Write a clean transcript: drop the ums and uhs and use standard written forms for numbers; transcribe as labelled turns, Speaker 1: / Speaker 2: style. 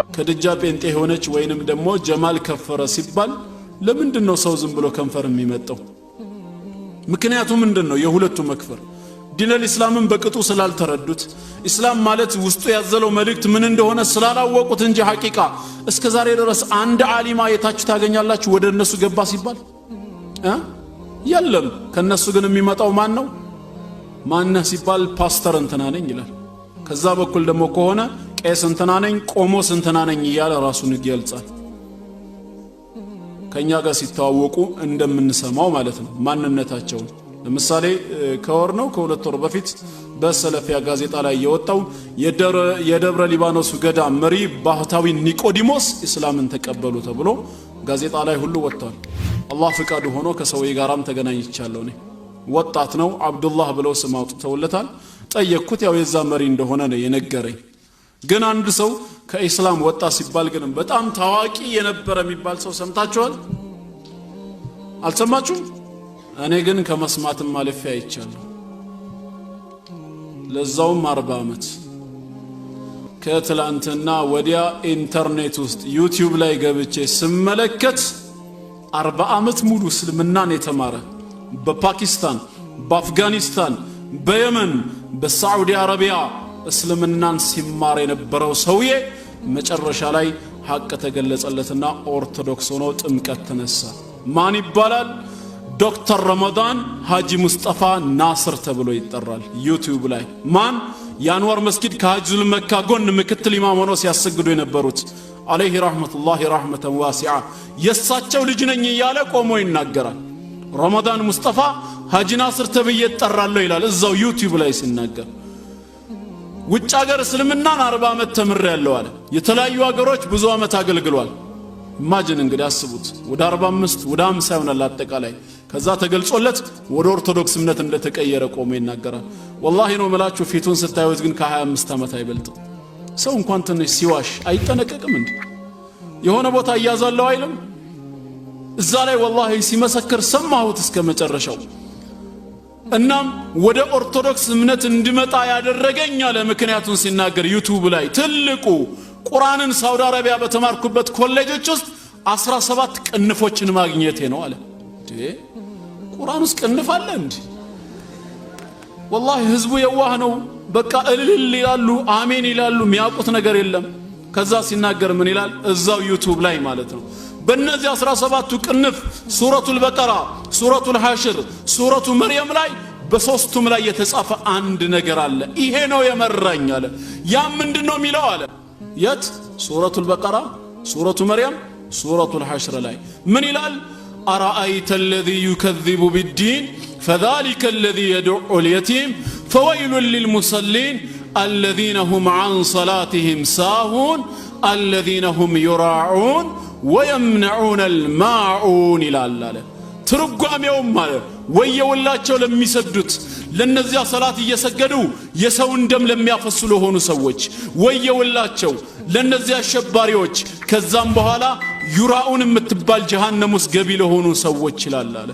Speaker 1: ከድጃ ጴንጤ ሆነች ወይንም ደግሞ ጀማል ከፈረ ሲባል ለምንድነው ሰው ዝም ብሎ ከንፈር የሚመጣው? ምክንያቱ ምንድነው? የሁለቱ መክፈር ዲነል ኢስላምን በቅጡ ስላልተረዱት ኢስላም ማለት ውስጡ ያዘለው መልእክት ምን እንደሆነ ስላላወቁት እንጂ ሐቂቃ እስከ ዛሬ ድረስ አንድ ዓሊማ የታች ታገኛላችሁ ወደ እነሱ ገባ ሲባል የለም። ከነሱ ግን የሚመጣው ማን ነው? ማነህ ሲባል ፓስተር እንትና ነኝ ይላል። ከዛ በኩል ደግሞ ከሆነ ቄስ እንትና ነኝ፣ ቆሞስ እንትና ነኝ እያለ ራሱን ይገልጻል። ከኛ ጋር ሲተዋወቁ እንደምንሰማው ማለት ነው ማንነታቸው። ለምሳሌ ከወር ነው ከሁለት ወር በፊት በሰለፊያ ጋዜጣ ላይ የወጣው የደብረ ሊባኖስ ገዳም መሪ ባህታዊ ኒቆዲሞስ እስላምን ተቀበሉ ተብሎ ጋዜጣ ላይ ሁሉ ወጥቷል። አላህ ፍቃዱ ሆኖ ከሰውዬ ጋራም ተገናኝቻለሁ። እኔ ወጣት ነው አብዱላህ ብለው ስም አውጥተውለታል። ጠየቅኩት፣ ያው የዛ መሪ እንደሆነ ነው የነገረኝ። ግን አንድ ሰው ከኢስላም ወጣ ሲባል ግን በጣም ታዋቂ የነበረ የሚባል ሰው ሰምታችኋል? አልሰማችሁም? እኔ ግን ከመስማትም ማለፊ አይቻለሁ። ለዛውም 40 ዓመት ከትላንትና ወዲያ ኢንተርኔት ውስጥ ዩቲዩብ ላይ ገብቼ ስመለከት 40 ዓመት ሙሉ እስልምናን የተማረ በፓኪስታን፣ በአፍጋኒስታን፣ በየመን፣ በሳዑዲ አረቢያ እስልምናን ሲማር የነበረው ሰውዬ መጨረሻ ላይ ሐቅ ተገለጸለትና ኦርቶዶክስ ሆኖ ጥምቀት ተነሳ። ማን ይባላል? ዶክተር ረመዳን ሐጂ ሙስጠፋ ናስር ተብሎ ይጠራል። ዩቲዩብ ላይ ማን? የአንዋር መስጊድ ከሐጅል መካ ጎን ምክትል ኢማም ሆኖ ሲያሰግዱ የነበሩት አለይሂ ረህመቱላሂ ረህመተን ዋሲዓ የሳቸው ልጅ ነኝ እያለ ቆሞ ይናገራል። ረመዳን ሙስጠፋ ሐጂ ናስር ተብዬ እጠራለሁ ይላል እዛው ዩቲዩብ ላይ ሲናገር። ውጭ ሀገር እስልምናን 40 ዓመት ተምሬያለሁ አለ። የተለያዩ ሀገሮች ብዙ ዓመት አገልግሏል። ኢማጂን እንግዲህ አስቡት፣ ወደ 45 ወደ 50 ይሆናል አጠቃላይ። ከዛ ተገልጾለት ወደ ኦርቶዶክስ እምነት እንደተቀየረ ቆሞ ይናገራል። ወላሂ ነው መላችሁ፣ ፊቱን ስታዩት ግን ከ25 ዓመት አይበልጥም። ሰው እንኳን ትንሽ ሲዋሽ አይጠነቀቅም እንዴ? የሆነ ቦታ እያዛለው አይልም? እዛ ላይ ወላሂ ሲመሰክር ሰማሁት እስከ መጨረሻው። እናም ወደ ኦርቶዶክስ እምነት እንድመጣ ያደረገኝ አለ ምክንያቱን ሲናገር ዩቲዩብ ላይ ትልቁ ቁርአንን ሳውዲ አረቢያ በተማርኩበት ኮሌጆች ውስጥ 17 ቅንፎችን ማግኘቴ ነው አለ። ቁርአን ውስጥ ቅንፍ አለ እንዴ? ወላሂ ህዝቡ የዋህ ነው። በቃ እልል ይላሉ፣ አሜን ይላሉ፣ የሚያውቁት ነገር የለም። ከዛ ሲናገር ምን ይላል እዛው ዩቲዩብ ላይ ማለት ነው፣ በእነዚህ 17ቱ ቅንፍ ሱረቱል በቀራ፣ ሱረቱል ሐሽር፣ ሱረቱ መርየም ላይ በሶስቱም ላይ የተጻፈ አንድ ነገር አለ። ይሄ ነው የመራኝ አለ። ያ ምንድነው የሚለው አለ? የት? ሱረቱል በቀራ፣ ሱረቱ መርየም፣ ሱረቱል ሐሽር ላይ ምን ይላል? አራአይተ الذي يكذب بالدين فذلك الذي يدعو اليتيم فويل للمصلين الذين هم عن صلاتهم ساهون الذين هم يراعون ويمنعون الماعون ይላል አለ። ትርጓሜውም ማለት ወየውላቸው ለሚሰግዱት ለነዚያ ሰላት እየሰገዱ የሰውን ደም ለሚያፈሱ ለሆኑ ሰዎች ወየውላቸው፣ ለነዚያ አሸባሪዎች ከዛም በኋላ ዩራኡን የምትባል ጀሃነም ውስጥ ገቢ ለሆኑ ሰዎች ይላል አለ።